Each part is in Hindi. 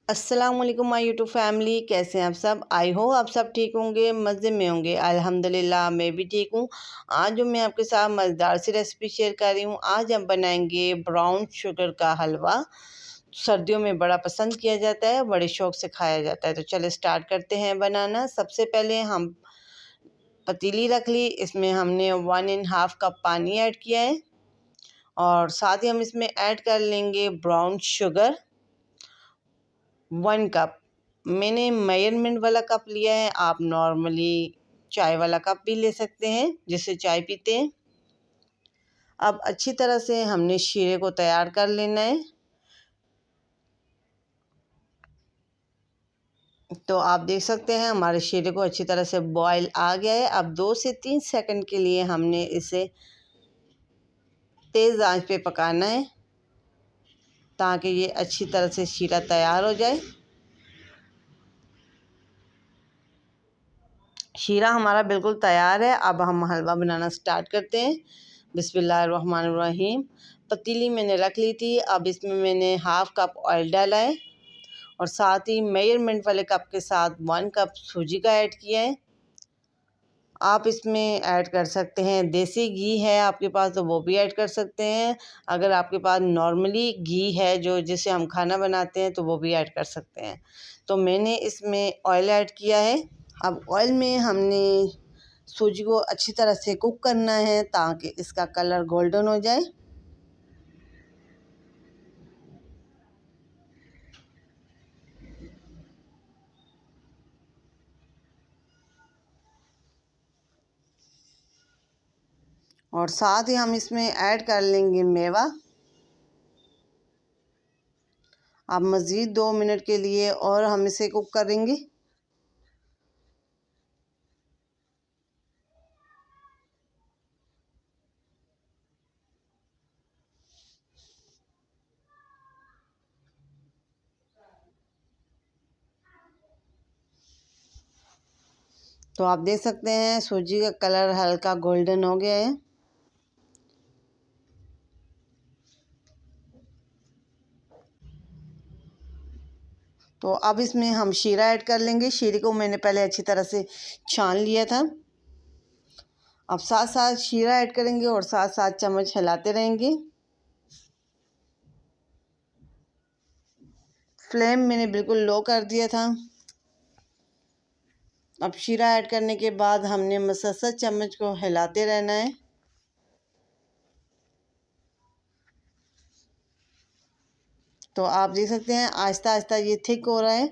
अस्सलाम वालेकुम माय यूट्यूब फैमिली। कैसे हैं आप सब? आई हो आप सब ठीक होंगे, मज़े में होंगे। अल्हम्दुलिल्लाह मैं भी ठीक हूँ। आज जो मैं आपके साथ मज़ेदार सी रेसिपी शेयर कर रही हूँ। आज हम बनाएंगे ब्राउन शुगर का हलवा। सर्दियों में बड़ा पसंद किया जाता है, बड़े शौक से खाया जाता है। तो चले स्टार्ट करते हैं बनाना। सबसे पहले हम पतीली रख ली, इसमें हमने 1.5 कप पानी ऐड किया है और साथ ही हम इसमें ऐड कर लेंगे ब्राउन शुगर 1 कप। मैंने मेजरमेंट वाला कप लिया है, आप नॉर्मली चाय वाला कप भी ले सकते हैं जिससे चाय पीते हैं। अब अच्छी तरह से हमने शीरे को तैयार कर लेना है। तो आप देख सकते हैं हमारे शीरे को अच्छी तरह से बॉयल आ गया है। अब 2 से 3 सेकंड के लिए हमने इसे तेज़ आंच पे पकाना है ताकि ये अच्छी तरह से शीरा तैयार हो जाए। शीरा हमारा बिल्कुल तैयार है। अब हम हलवा बनाना स्टार्ट करते हैं। बिस्मिल्लाहिर्रहमानिर्रहीम। पतीली मैंने रख ली थी। अब इसमें मैंने 1/2 कप ऑयल डाला है और साथ ही मेजरमेंट वाले कप के साथ 1 कप सूजी का ऐड किया है। आप इसमें ऐड कर सकते हैं, देसी घी है आपके पास तो वो भी ऐड कर सकते हैं। अगर आपके पास नॉर्मली घी है जो जिससे हम खाना बनाते हैं तो वो भी ऐड कर सकते हैं। तो मैंने इसमें ऑयल ऐड किया है। अब ऑयल में हमने सूजी को अच्छी तरह से कुक करना है ताकि इसका कलर गोल्डन हो जाए। और साथ ही हम इसमें ऐड कर लेंगे मेवा। अब मज़ीद 2 मिनट के लिए और हम इसे कुक करेंगे। तो आप देख सकते हैं सूजी का कलर हल्का गोल्डन हो गया है। तो अब इसमें हम शीरा ऐड कर लेंगे। शीरे को मैंने पहले अच्छी तरह से छान लिया था। अब साथ साथ शीरा ऐड करेंगे और साथ साथ चम्मच हिलाते रहेंगे। फ्लेम मैंने बिल्कुल लो कर दिया था। अब शीरा ऐड करने के बाद हमने मसलसल चम्मच को हिलाते रहना है। तो आप देख सकते हैं आहिस्ता आहिस्ता ये थिक हो रहा है।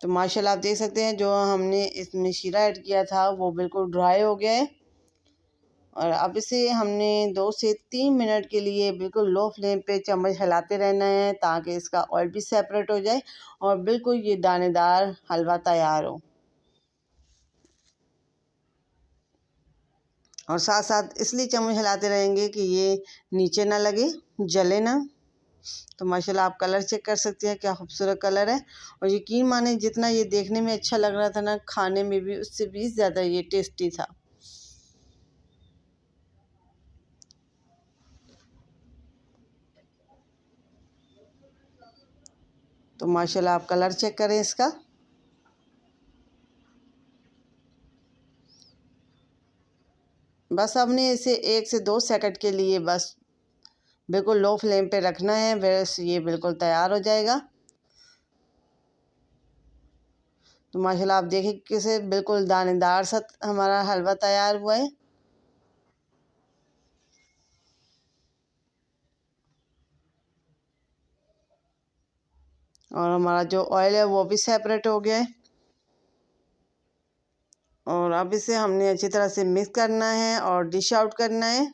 तो माशाल्लाह आप देख सकते हैं जो हमने इसमें शीरा ऐड किया था वो बिल्कुल ड्राई हो गया है। और अब इसे हमने 2 से 3 मिनट के लिए बिल्कुल लो फ्लेम पे चम्मच हिलाते रहना है ताकि इसका ऑयल भी सेपरेट हो जाए और बिल्कुल ये दानेदार हलवा तैयार हो। और साथ साथ इसलिए चम्मच हिलाते रहेंगे कि ये नीचे ना लगे, जले ना। तो माशाल्लाह आप कलर चेक कर सकते हैं क्या खूबसूरत कलर है। और यकीन माने जितना ये देखने में अच्छा लग रहा था ना, खाने में भी उससे भी ज़्यादा ये टेस्टी था। तो माशाल्लाह आप कलर चेक करें इसका। बस हमने इसे 1 से 2 सेकंड के लिए बस बिल्कुल लो फ्लेम पे रखना है, बस ये बिल्कुल तैयार हो जाएगा। तो माशाल्लाह आप देखिए कैसे बिल्कुल दानेदार सा हमारा हलवा तैयार हुआ है। और हमारा जो ऑयल है वो भी सेपरेट हो गया है। और अब इसे हमने अच्छी तरह से मिक्स करना है और डिश आउट करना है।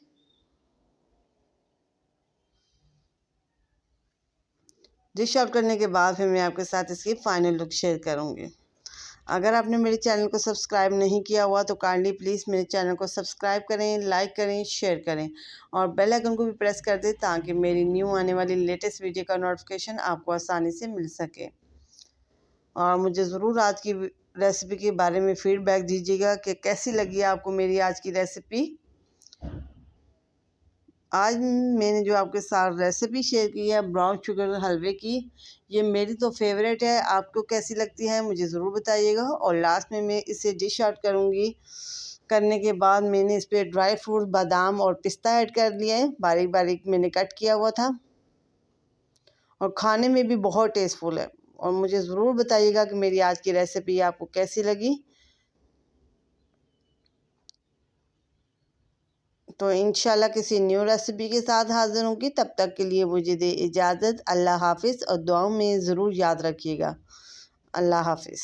डिश आउट करने के बाद फिर मैं आपके साथ इसकी फ़ाइनल लुक शेयर करूँगी। अगर आपने मेरे चैनल को सब्सक्राइब नहीं किया हुआ तो काइंडली प्लीज़ मेरे चैनल को सब्सक्राइब करें, लाइक करें, शेयर करें और बेल आइकन को भी प्रेस कर दें ताकि मेरी न्यू आने वाली लेटेस्ट वीडियो का नोटिफिकेशन आपको आसानी से मिल सके। और मुझे ज़रूर आज की रेसिपी के बारे में फ़ीडबैक दीजिएगा कि कैसी लगी आपको मेरी आज की रेसिपी। आज मैंने जो आपके साथ रेसिपी शेयर की है ब्राउन शुगर हलवे की, ये मेरी तो फेवरेट है। आपको कैसी लगती है मुझे ज़रूर बताइएगा। और लास्ट में मैं इसे डिश आउट करूँगी। करने के बाद मैंने इस पर ड्राई फ्रूट बादाम और पिस्ता ऐड कर लिया है, बारीक बारीक मैंने कट किया हुआ था, और खाने में भी बहुत टेस्टफुल है। और मुझे ज़रूर बताइएगा कि मेरी आज की रेसिपी आपको कैसी लगी। तो इंशाल्लाह किसी न्यू रेसिपी के साथ हाज़िर होंगी। तब तक के लिए मुझे दे इजाज़त। अल्लाह हाफ़िज़, और दुआओं में ज़रूर याद रखिएगा। अल्लाह हाफ़िज़।